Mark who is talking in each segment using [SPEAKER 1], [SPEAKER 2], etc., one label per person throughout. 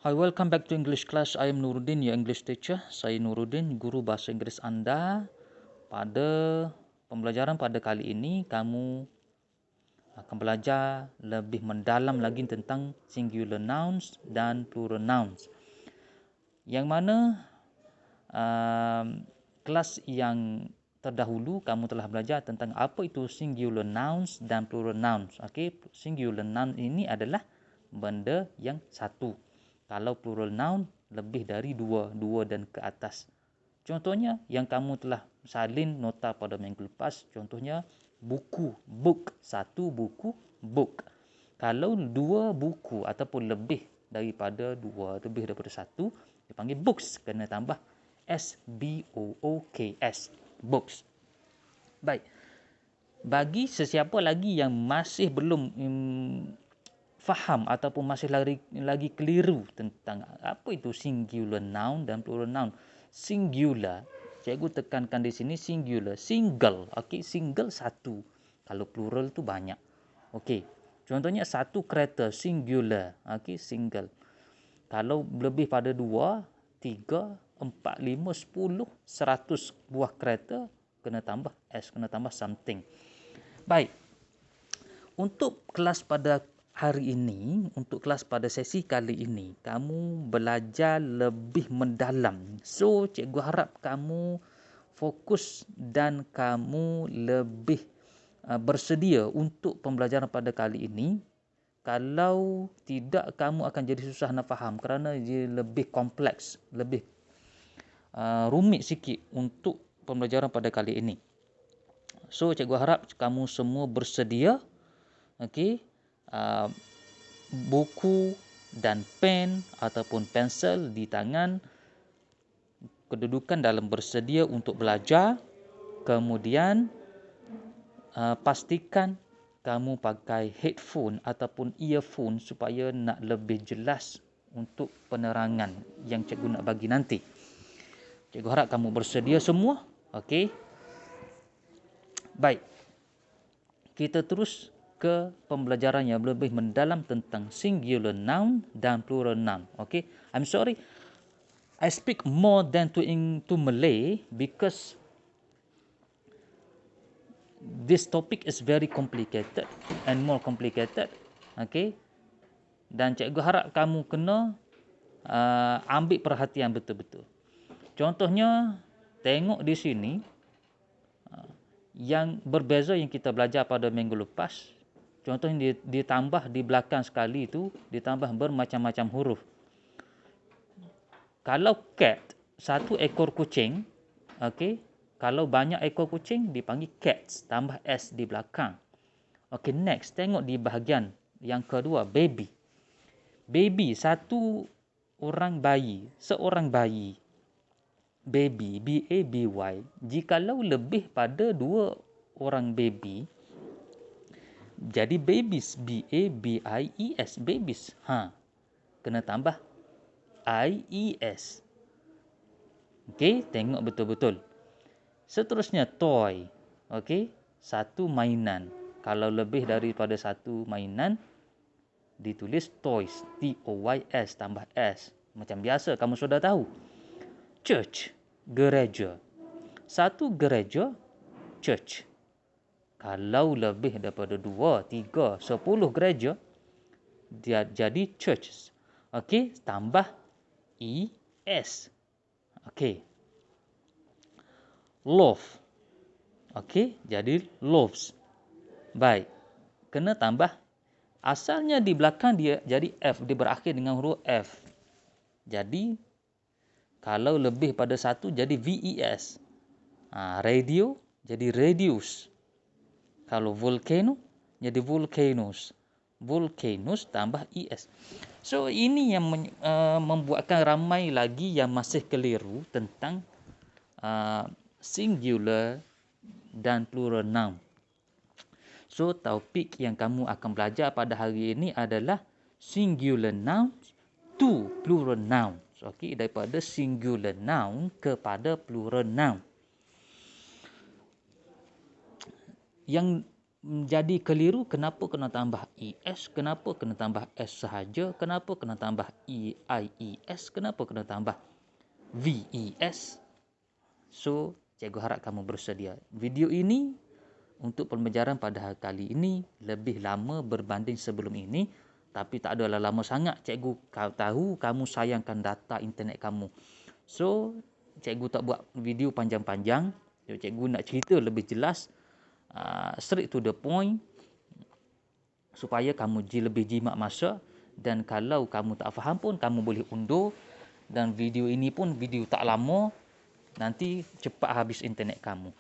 [SPEAKER 1] Hi, welcome back to English class. I am Nuruddin, your English teacher. Saya Nuruddin, guru bahasa Inggeris anda. Pada pembelajaran pada kali ini, kamu akan belajar lebih mendalam lagi tentang singular nouns dan plural nouns. Yang mana kelas yang terdahulu kamu telah belajar tentang apa itu singular nouns dan plural nouns. Okey, singular noun ini adalah benda yang satu. Kalau plural noun lebih dari dua dan ke atas. Contohnya yang kamu telah salin nota pada minggu lepas, contohnya buku, book, satu buku, book. Kalau dua buku ataupun lebih daripada dua, lebih daripada satu, dipanggil books, kena tambah S-B-O-O-K-S, books. Baik, bagi sesiapa lagi yang masih belum faham ataupun masih lagi keliru tentang apa itu singular noun dan plural noun. Singular, cikgu tekankan di sini singular, single, okey, single satu. Kalau plural tu banyak. Okey. Contohnya satu kereta singular, okey, single. Kalau lebih pada 2, 3, 4, 5, 10, 100 buah kereta, kena tambah S, kena tambah something. Baik. Untuk kelas pada hari ini, untuk kelas pada sesi kali ini, kamu belajar lebih mendalam. So, cikgu harap kamu fokus dan kamu lebih bersedia untuk pembelajaran pada kali ini. Kalau tidak, kamu akan jadi susah nak faham kerana dia lebih kompleks, lebih rumit sikit untuk pembelajaran pada kali ini. So, cikgu harap kamu semua bersedia. Okey, buku dan pen ataupun pensel di tangan, kedudukan dalam bersedia untuk belajar. Kemudian pastikan kamu pakai headphone ataupun earphone supaya nak lebih jelas untuk penerangan yang cikgu nak bagi nanti. Cikgu harap kamu bersedia semua. Okey. Baik. Kita terus ke pembelajaran yang lebih mendalam tentang singular noun dan plural noun. Okay, I'm sorry, I speak more than to Malay because this topic is very complicated and more complicated. Okay, dan cikgu harap kamu kena ambil perhatian betul-betul. Contohnya, tengok di sini yang berbeza yang kita belajar pada minggu lepas. Contohnya ditambah di belakang sekali itu, ditambah bermacam-macam huruf. Kalau cat, satu ekor kucing, okey. Kalau banyak ekor kucing, dipanggil cats, tambah S di belakang. Okey, next, tengok di bahagian yang kedua, baby. Baby, satu orang bayi, seorang bayi. Baby, B-A-B-Y. Jikalau lebih pada dua orang baby, jadi babies, B-A-B-I-E-S, babies. Kena tambah I-E-S. Okey, tengok betul-betul. Seterusnya, toy. Okey, satu mainan. Kalau lebih daripada satu mainan, ditulis toys, T-O-Y-S, tambah S. Macam biasa, kamu sudah tahu. Church, gereja. Satu gereja, church. Kalau lebih daripada 2, 3, 10 gereja, dia jadi churches. Okey, tambah ES. Okey. Loaf. Okey, jadi loaves. Baik. Kena tambah. Asalnya di belakang dia jadi F, dia berakhir dengan huruf F. Jadi, kalau lebih pada satu jadi VES. Radio jadi radius. Kalau volcano, jadi volcanoes. Volcanoes tambah ES. So, ini yang membuatkan ramai lagi yang masih keliru tentang singular dan plural noun. So, topik yang kamu akan belajar pada hari ini adalah singular nouns to plural nouns. Okey, daripada singular noun kepada plural noun. Yang jadi keliru, kenapa kena tambah ES, kenapa kena tambah S sahaja, kenapa kena tambah IES, kenapa kena tambah VES. So, cikgu harap kamu bersedia. Video ini untuk pembelajaran pada kali ini lebih lama berbanding sebelum ini, tapi tak adalah lama sangat. Cikgu tahu kamu sayangkan data internet kamu. So, cikgu tak buat video panjang-panjang. Cikgu nak cerita lebih jelas, straight to the point, supaya kamu lebih jimat masa. Dan kalau kamu tak faham pun, kamu boleh undur. Dan video ini pun video tak lama, nanti cepat habis internet kamu.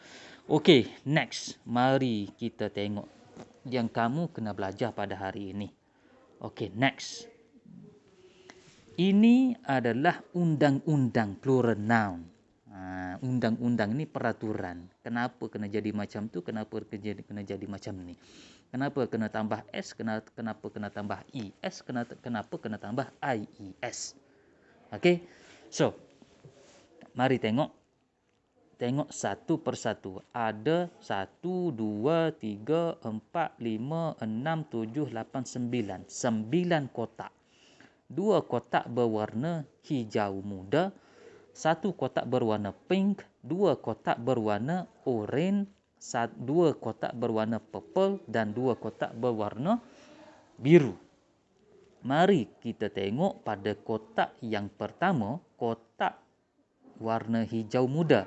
[SPEAKER 1] Okey, next. Mari kita tengok yang kamu kena belajar pada hari ini. Okey, next. Ini adalah undang-undang plural noun. Undang-undang ni peraturan. Kenapa kena jadi macam tu? Kenapa kena jadi macam ni? Kenapa kena tambah S? Kenapa kena tambah ES? Kenapa kena tambah IES? Okey. So, mari tengok satu persatu. Ada 1, 2, 3, 4, 5, 6, 7, 8, 9. 9 kotak. 2 kotak berwarna hijau muda. 1 kotak berwarna pink. 2 kotak berwarna oren. 2 kotak berwarna purple. Dan 2 kotak berwarna biru. Mari kita tengok pada kotak yang pertama. Kotak warna hijau muda.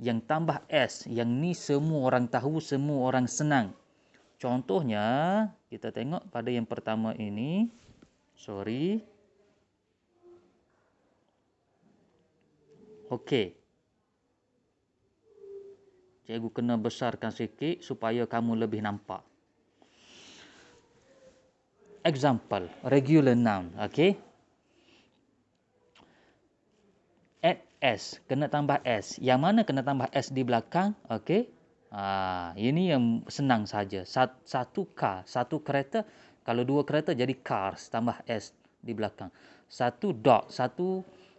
[SPEAKER 1] Yang tambah S, yang ni semua orang tahu, semua orang senang. Contohnya, kita tengok pada yang pertama ini. Sorry. Okey. Cikgu kena besarkan sikit supaya kamu lebih nampak. Example, regular noun. Okey. Add S, kena tambah S. Yang mana kena tambah S di belakang? Okey. Ini yang senang saja. Satu car, satu kereta. Kalau 2 kereta jadi cars, tambah S di belakang. 1 dog,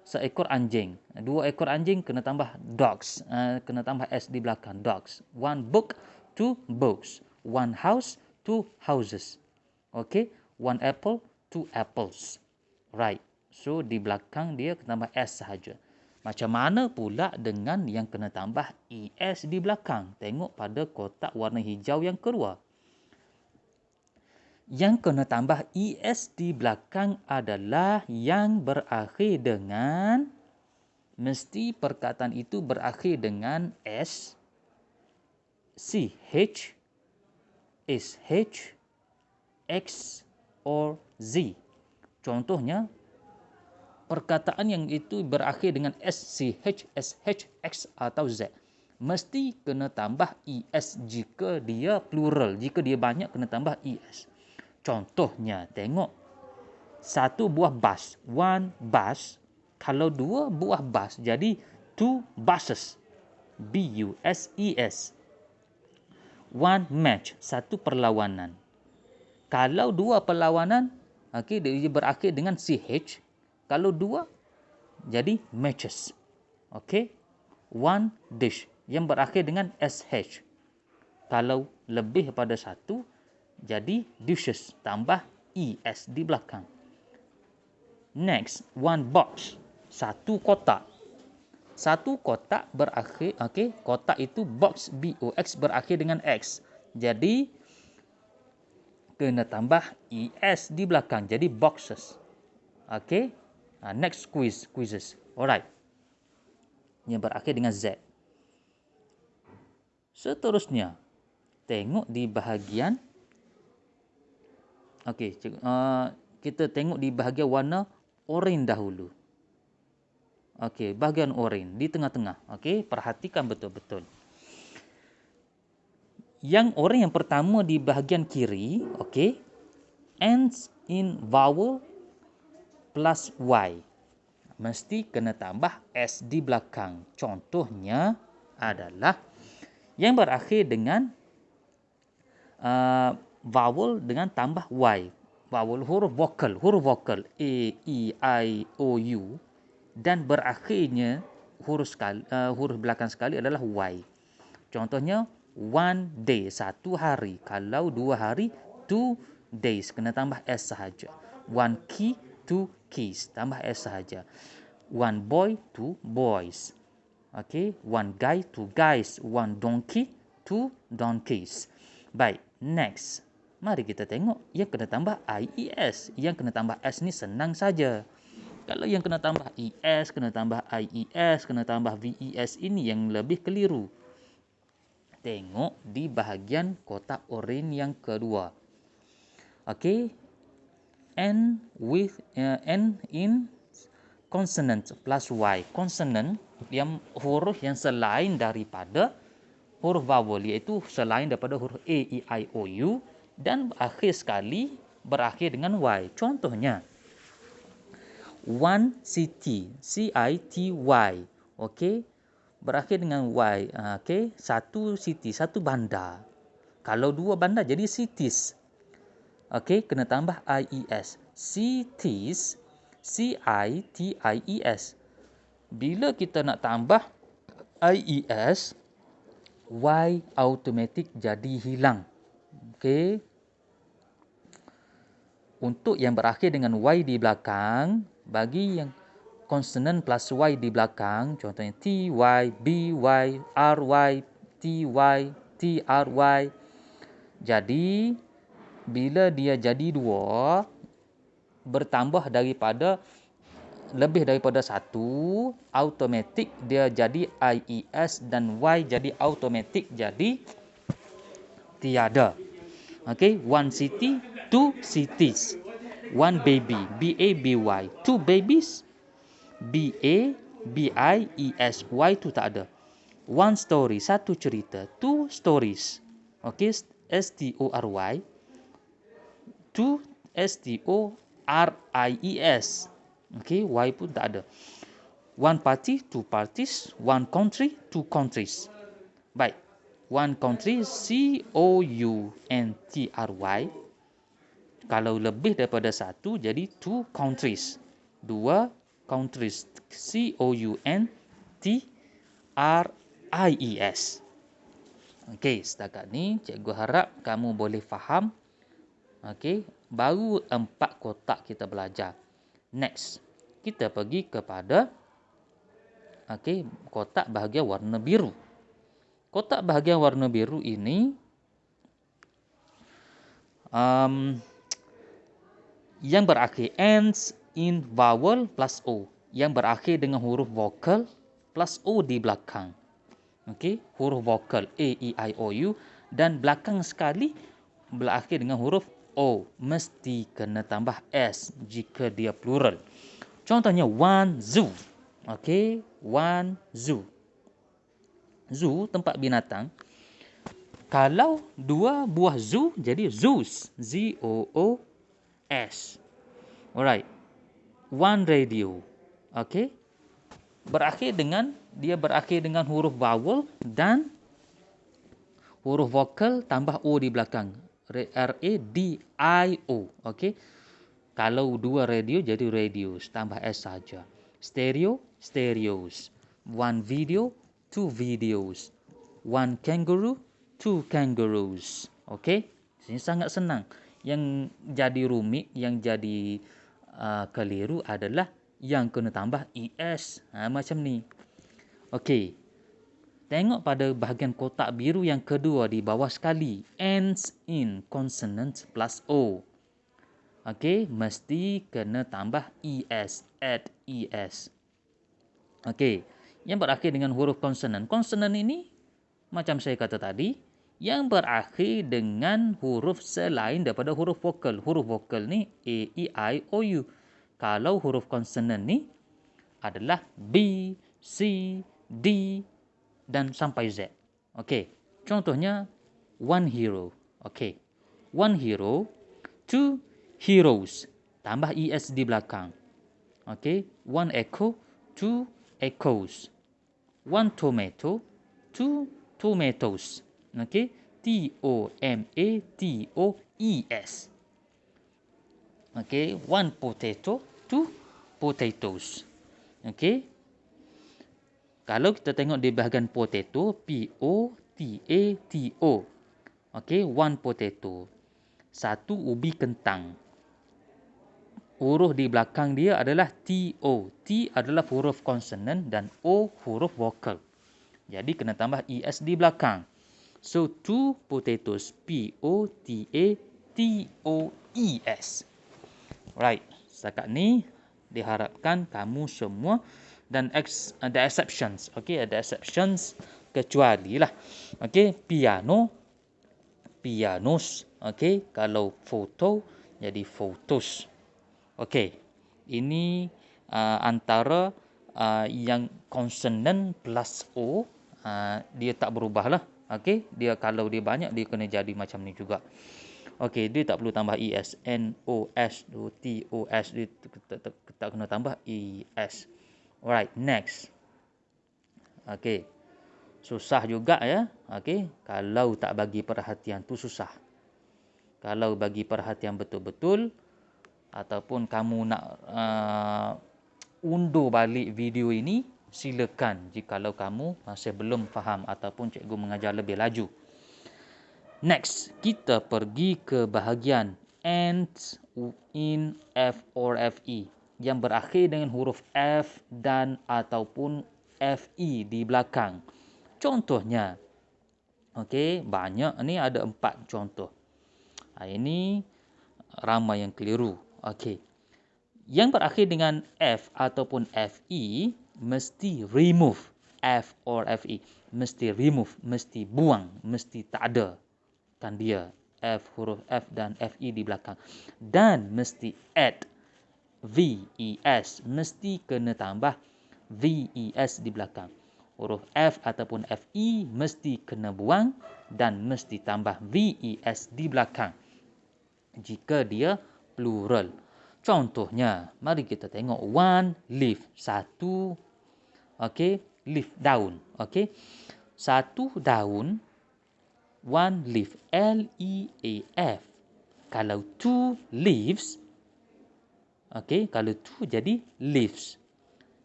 [SPEAKER 1] seekor anjing. 2 ekor anjing kena tambah dogs, kena tambah S di belakang, dogs. 1 book, 2 books. 1 house, 2 houses. Okey. 1 apple, 2 apples. Right. So di belakang dia kena tambah S sahaja. Macam mana pula dengan yang kena tambah ES di belakang? Tengok pada kotak warna hijau yang kedua. Yang kena tambah ES di belakang adalah yang berakhir dengan, mesti perkataan itu berakhir dengan S, CH, SH, X or Z. Contohnya, perkataan yang itu berakhir dengan SCH, SH, X atau Z. Mesti kena tambah ES jika dia plural. Jika dia banyak, kena tambah ES. Contohnya, tengok. 1 buah bus. 1 bus. Kalau 2 buah bus, jadi 2 buses. B-U-S-E-S. 1 match. 1 perlawanan. Kalau 2 perlawanan, okay, dia berakhir dengan CH. Kalau 2, jadi matches. Okey. 1 dish yang berakhir dengan SH. Kalau lebih pada 1, jadi dishes tambah ES di belakang. Next, 1 box. 1 kotak. 1 kotak berakhir, okey, kotak itu box, B-O-X berakhir dengan X. Jadi kena tambah ES di belakang. Jadi boxes. Okey. Next quizzes. Alright. Yang berakhir dengan Z. Seterusnya, tengok di bahagian. Okey, kita tengok di bahagian warna oranye dahulu. Okey, bahagian oranye di tengah-tengah. Okey, perhatikan betul-betul. Yang oranye yang pertama di bahagian kiri, okey, ends in vowel plus Y. Mesti kena tambah S di belakang. Contohnya adalah yang berakhir dengan vowel dengan tambah Y. Vowel huruf vokal. A, E, I, O, U. Dan berakhirnya huruf belakang sekali adalah Y. Contohnya one day, satu hari. Kalau 2 hari, 2 days, kena tambah s sahaja. One key, 2 keys, tambah s sahaja. One boy, 2 boys. Okay, one guy, 2 guys. One donkey, 2 donkeys. Baik, next. Mari kita tengok yang kena tambah IES. Yang kena tambah S ni senang saja. Kalau yang kena tambah ES, kena tambah IES, kena tambah VES, ini yang lebih keliru. Tengok di bahagian kotak oranye yang kedua. Okay, N in consonant plus Y. Consonant yang huruf yang selain daripada huruf vowel, iaitu selain daripada huruf A, E, I, O, U, dan akhir sekali berakhir dengan Y. Contohnya, one city, C-I-T-Y, okey, berakhir dengan Y. Okey, satu city, satu bandar. Kalau 2 bandar jadi cities. Okey, kena tambah IES. Cities, C-I-T-I-E-S. Bila kita nak tambah IES, Y automatik jadi hilang. Okey. Untuk yang berakhir dengan Y di belakang, bagi yang konsonan plus Y di belakang, contohnya TY, BY, RY, TY, TRY. Jadi, bila dia jadi 2, bertambah daripada lebih daripada 1, automatik dia jadi IES dan Y jadi automatik jadi tiada. Okay, one city, 2 cities. One baby, B-A-B-Y. 2 babies, B-A-B-I-E-S. Y tu tak ada. One story, satu cerita. 2 stories. Okay, S-T-O-R-Y. 2 S-T-O-R-I-E-S. Okay, Y pun tak ada. One party, 2 parties. One country, 2 countries. Baik. One country, C-O-U-N-T-R-Y. Kalau lebih daripada 1, jadi 2 countries. 2 countries, C-O-U-N-T-R-I-E-S. Okey, setakat ni cikgu harap kamu boleh faham. Okey, baru 4 kotak kita belajar. Next, kita pergi kepada kotak bahagian warna biru. Kotak bahagian warna biru ini yang berakhir ends in vowel plus O, yang berakhir dengan huruf vokal plus O di belakang. Okey, huruf vokal A, E, I, O, U, dan belakang sekali berakhir dengan huruf O, mesti kena tambah S jika dia plural. Contohnya one zoo. Okey, one zoo. Zoo, tempat binatang. Kalau 2 buah zoo, jadi zoos. Z-O-O-S. Alright. One radio. Okay. Dia berakhir dengan huruf vowel dan huruf vokal tambah O di belakang. R-A-D-I-O. Okay. Kalau 2 radio, jadi radios. Tambah S saja. Stereo, stereos. One video, 2 videos. One kangaroo, 2 kangaroos. Okey, ini sangat senang. Yang jadi rumit, yang jadi keliru adalah yang kena tambah ES. Macam ni. Okey, tengok pada bahagian kotak biru yang kedua di bawah sekali. Ends in consonant plus O. Okey, mesti kena tambah ES. Add ES. Okey, yang berakhir dengan huruf konsonan. Konsonan ini, macam saya kata tadi, yang berakhir dengan huruf selain daripada huruf vokal. Huruf vokal ni A, E, I, O, U. Kalau huruf konsonan ni adalah B, C, D dan sampai Z. Okey, contohnya one hero. Okey, one hero, 2 heroes. Tambah ES di belakang. Okey, one echo, 2 echoes. One tomato, 2 tomatoes. Okay, T-O-M-A-T-O-E-S. Okay, one potato, 2 potatoes. Okay, kalau kita tengok di bahagian potato, P-O-T-A-T-O, T-A-T-O. Okey, one potato. Satu ubi kentang. Huruf di belakang dia adalah T-O. T adalah huruf konsonan dan O huruf vokal. Jadi kena tambah ES di belakang. So, 2 potatoes. P-O-T-A-T-O-E-S. Right. Setakat ni diharapkan kamu semua dan ada exceptions. Okay, ada exceptions kecuali lah. Okay, piano, pianos. Okay, kalau foto jadi photos. Okay, ini antara yang konsonan plus O, dia tak berubah lah. Okay, dia kalau dia banyak dia kena jadi macam ni juga. Okay, dia tak perlu tambah ES. N-O-S, T-O-S, dia tak kena tambah ES. Alright, next. Okay, susah juga ya. Okay, kalau tak bagi perhatian tu susah. Kalau bagi perhatian betul-betul, ataupun kamu nak undur balik video ini, silakan jikalau kamu masih belum faham ataupun cikgu mengajar lebih laju. Next, kita pergi ke bahagian ends in F or FE yang berakhir dengan huruf F dan ataupun FE di belakang. Contohnya, okey, banyak ni, ada 4 contoh. Ini ramai yang keliru. Okey. Yang berakhir dengan F ataupun FE mesti remove. F or FE mesti remove, mesti buang, mesti tak ada kan dia F, huruf F dan FE di belakang. Dan mesti add VES, mesti kena tambah VES di belakang. Huruf F ataupun FE mesti kena buang dan mesti tambah VES di belakang jika dia plural. Contohnya, mari kita tengok one leaf, satu, okey, leaf, daun, okey. Satu daun, one leaf, L-E-A-F. Kalau two leaves, okey, kalau two jadi leaves.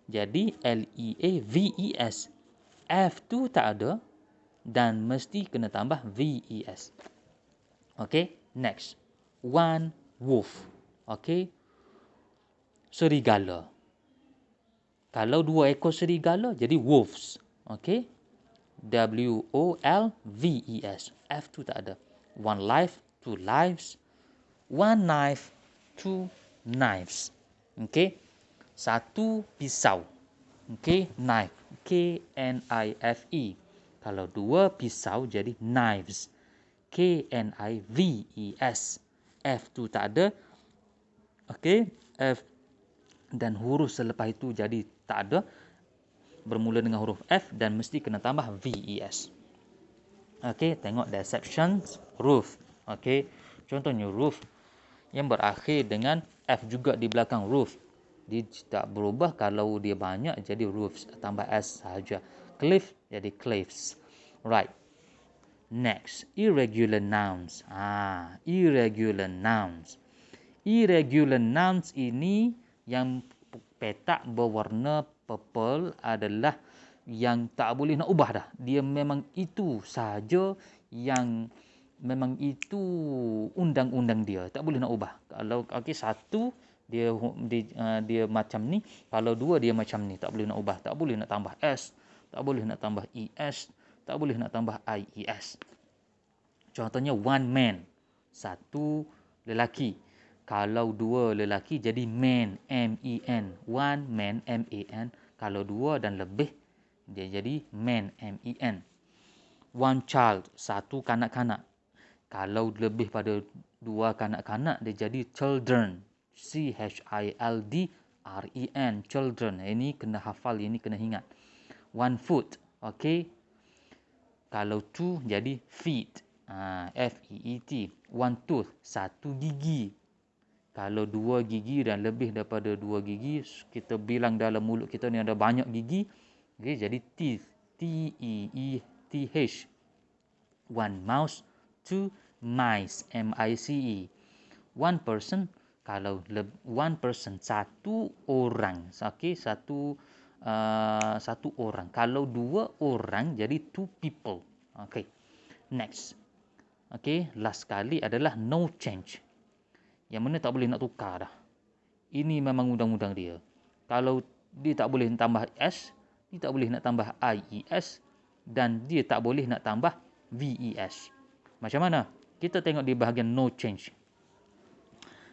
[SPEAKER 1] Jadi L-E-A-V-E-S. F tu tak ada dan mesti kena tambah V-E-S. Okey, next. One wolf. Okey, serigala. Kalau 2 ekor serigala jadi wolves. Okey, W-O-L-V-E-S. F tu tak ada. One life, two lives. One knife, two knives. Okey, satu pisau. Okey, knife. K-N-I-F-E. Kalau 2 pisau jadi knives. K-N-I-V-E-S. F tu tak ada. Okey, F dan huruf selepas itu jadi tak ada. Bermula dengan huruf F dan mesti kena tambah VES. Okey, tengok the exceptions. Roof. Okey, contohnya roof yang berakhir dengan F juga di belakang roof. Dia tak berubah kalau dia banyak jadi roofs, tambah S sahaja. Cliff jadi cliffs. Right. Next, irregular nouns. Irregular nouns. Irregular nouns ini yang petak berwarna purple adalah yang tak boleh nak ubah dah. Dia memang itu sahaja, yang memang itu undang-undang dia. Tak boleh nak ubah. Kalau okey, satu dia macam ni, kalau 2 dia macam ni, tak boleh nak ubah. Tak boleh nak tambah S, tak boleh nak tambah ES, tak boleh nak tambah IES. Contohnya one man, satu lelaki. Kalau 2 lelaki jadi man, M-E-N. One man, M-A-N. Kalau 2 dan lebih dia jadi man, M-E-N. One child, satu kanak-kanak. Kalau lebih pada 2 kanak-kanak dia jadi children, C-H-I-L-D-R-E-N, children. Ini kena hafal, ini kena ingat. One foot, okey. Kalau 2 jadi feet, F-E-E-T. One tooth, satu gigi. Kalau 2 gigi dan lebih daripada 2 gigi, kita bilang dalam mulut kita ni ada banyak gigi, okay, jadi teeth, T-E-E-T-H. One mouse, 2 mice, M-I-C-E. One person, kalau one person, satu orang, okay, satu orang. Kalau 2 orang jadi two people. Okay. Next. Okay. Last sekali adalah no change. Yang mana tak boleh nak tukar dah. Ini memang undang-undang dia. Kalau dia tak boleh tambah S, dia tak boleh nak tambah IES dan dia tak boleh nak tambah VES. Macam mana? Kita tengok di bahagian no change.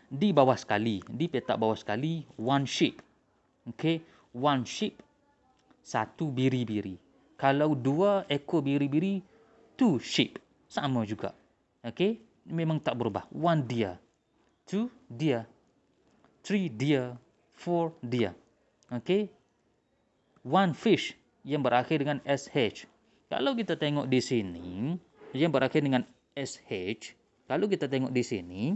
[SPEAKER 1] Di bawah sekali, di petak bawah sekali, one sheep. Okay, one sheep, satu biri-biri. Kalau dua ekor biri-biri, two sheep. Sama juga. Okay, memang tak berubah. One deer, two deer, 3 deer, 4 deer. Okay. One fish yang berakhir dengan SH. Kalau kita tengok di sini, yang berakhir dengan SH, kalau kita tengok di sini,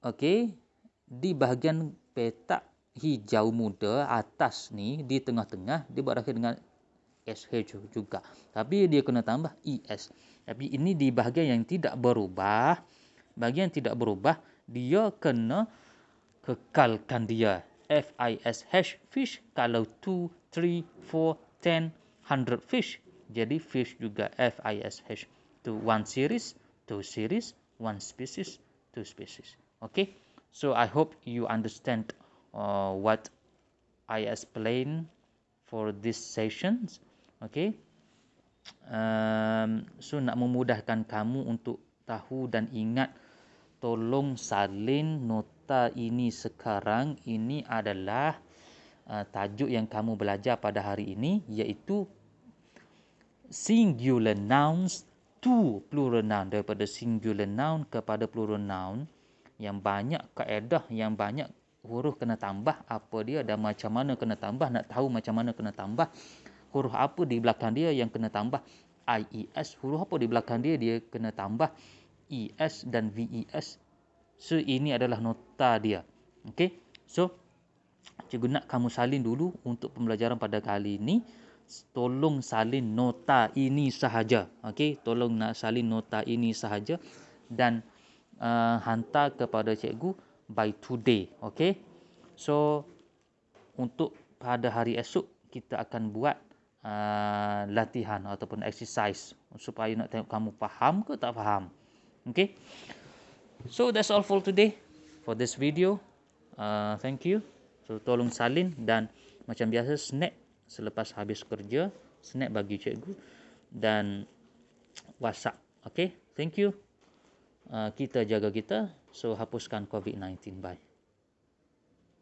[SPEAKER 1] okay, di bahagian petak hijau muda atas ni, di tengah-tengah, dia berakhir dengan SH juga. Tapi dia kena tambah ES. Tapi ini di bahagian yang tidak berubah. Bahagian yang tidak berubah, dia kena kekalkan dia. FISH fish. Kalau 2, 3, 4, 10, 100 fish. Jadi fish juga FISH. To one series, two series, one species, two species. Okay. So I hope you understand what I explained for this sessions. Okay. So nak memudahkan kamu untuk tahu dan ingat, tolong salin nota ini sekarang. Ini adalah tajuk yang kamu belajar pada hari ini, iaitu singular nouns to plural noun. Daripada singular noun kepada plural noun, yang banyak kaedah, yang banyak huruf kena tambah apa dia dan macam mana kena tambah. Nak tahu macam mana kena tambah, huruf apa di belakang dia yang kena tambah IES, huruf apa di belakang dia kena tambah ES dan VES. So ini adalah nota dia. Okey. So cikgu nak kamu salin dulu untuk pembelajaran pada kali ini. Tolong salin nota ini sahaja. Okey, tolong nak salin nota ini sahaja dan hantar kepada cikgu by today. Okey. So untuk pada hari esok kita akan buat latihan ataupun exercise supaya nak tengok kamu faham ke tak faham. Okay. So that's all for today for this video. Thank you. So tolong salin dan macam biasa snap selepas habis kerja, snap bagi cikgu dan WhatsApp. Okay. Thank you. Kita jaga kita. So hapuskan COVID-19. Bye.